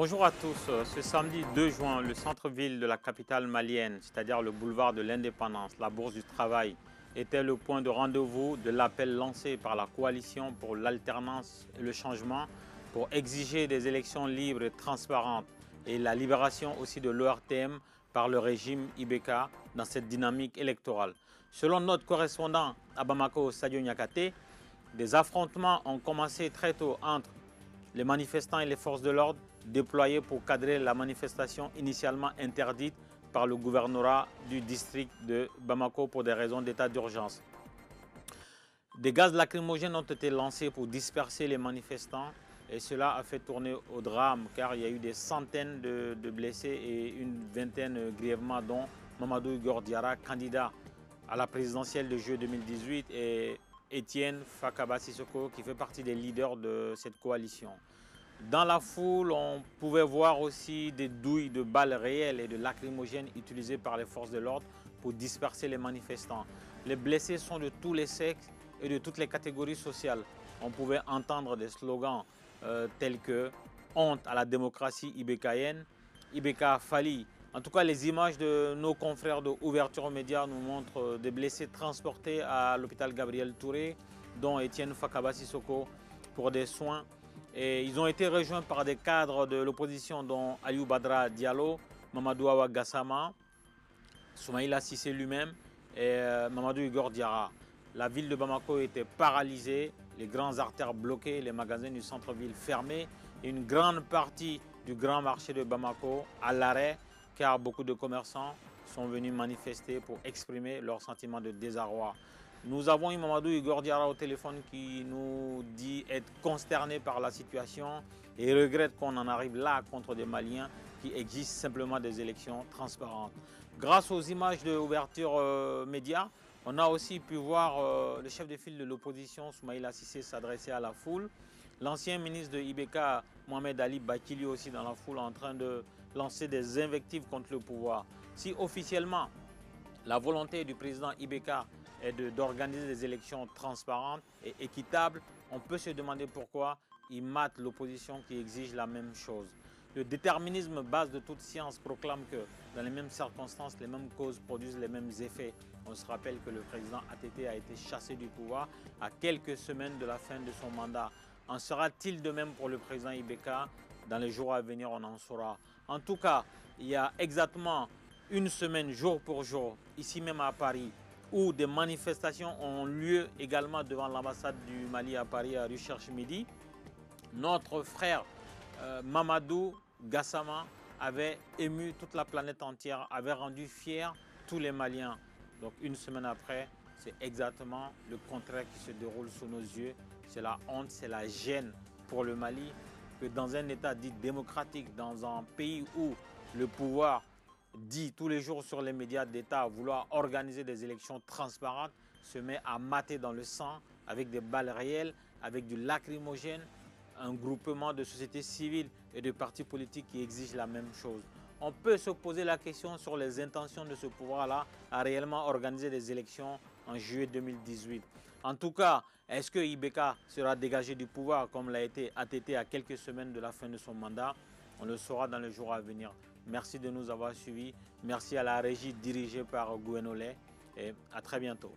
Bonjour à tous. Ce samedi 2 juin, le centre-ville de la capitale malienne, c'est-à-dire le boulevard de l'Indépendance, la Bourse du Travail, était le point de rendez-vous de l'appel lancé par la coalition pour l'alternance et le changement pour exiger des élections libres et transparentes et la libération aussi de l'ORTM par le régime Ibeka dans cette dynamique électorale. Selon notre correspondant à Bamako, Sadio Niakate, des affrontements ont commencé très tôt entre les manifestants et les forces de l'ordre déployés pour cadrer la manifestation initialement interdite par le gouvernorat du district de Bamako pour des raisons d'état d'urgence. Des gaz lacrymogènes ont été lancés pour disperser les manifestants et cela a fait tourner au drame car il y a eu des centaines de blessés et une vingtaine grièvement, dont Mamadou Igor Diarra, candidat à la présidentielle de juillet 2018, et Etienne Fakaba Sissoko qui fait partie des leaders de cette coalition. Dans la foule, on pouvait voir aussi des douilles de balles réelles et de lacrymogènes utilisées par les forces de l'ordre pour disperser les manifestants. Les blessés sont de tous les sexes et de toutes les catégories sociales. On pouvait entendre des slogans tels que « Honte à la démocratie ibécaïenne »,« Ibeka Fali ». En tout cas, les images de nos confrères de Ouverture aux médias nous montrent des blessés transportés à l'hôpital Gabriel Touré, dont Etienne Fakaba Sissoko, pour des soins. Et ils ont été rejoints par des cadres de l'opposition dont Aliou Badra Diallo, Mamadou Awa Gassama, Soumaïla Sissé lui-même et Mamadou Igor Diarra. La ville de Bamako était paralysée, les grands artères bloquées, les magasins du centre-ville fermés et une grande partie du grand marché de Bamako à l'arrêt car beaucoup de commerçants sont venus manifester pour exprimer leur sentiment de désarroi. Nous avons eu Mamadou Igor Diarra au téléphone qui nous dit être consterné par la situation et regrette qu'on en arrive là contre des Maliens qui exigent simplement des élections transparentes. Grâce aux images de Ouverture Média, on a aussi pu voir le chef de file de l'opposition, Soumaïla Sissé, s'adresser à la foule. L'ancien ministre de Ibeka, Mohamed Ali Bakili, aussi dans la foule, en train de lancer des invectives contre le pouvoir. Si officiellement la volonté du président Ibeka est d'organiser des élections transparentes et équitables, on peut se demander pourquoi il mate l'opposition qui exige la même chose. Le déterminisme, base de toute science, proclame que dans les mêmes circonstances, les mêmes causes produisent les mêmes effets. On se rappelle que le président ATT a été chassé du pouvoir à quelques semaines de la fin de son mandat. En sera-t-il de même pour le président Ibeka? Dans les jours à venir, on en saura. En tout cas, il y a exactement une semaine, jour pour jour, ici même à Paris, où des manifestations ont lieu également devant l'ambassade du Mali à Paris, à rue Cherche Midi. Notre frère Mamadou Gassama avait ému toute la planète entière, avait rendu fiers tous les Maliens. Donc une semaine après, c'est exactement le contraire qui se déroule sous nos yeux. C'est la honte, c'est la gêne pour le Mali que dans un État dit démocratique, dans un pays où le pouvoir dit tous les jours sur les médias d'État vouloir organiser des élections transparentes, se met à mater dans le sang avec des balles réelles, avec du lacrymogène, un groupement de sociétés civiles et de partis politiques qui exigent la même chose. On peut se poser la question sur les intentions de ce pouvoir-là à réellement organiser des élections en juillet 2018. En tout cas, est-ce que Ibeka sera dégagé du pouvoir comme l'a été ATT à quelques semaines de la fin de son mandat? On le saura dans les jours à venir. Merci de nous avoir suivis. Merci à la régie dirigée par Gouenolé et à très bientôt.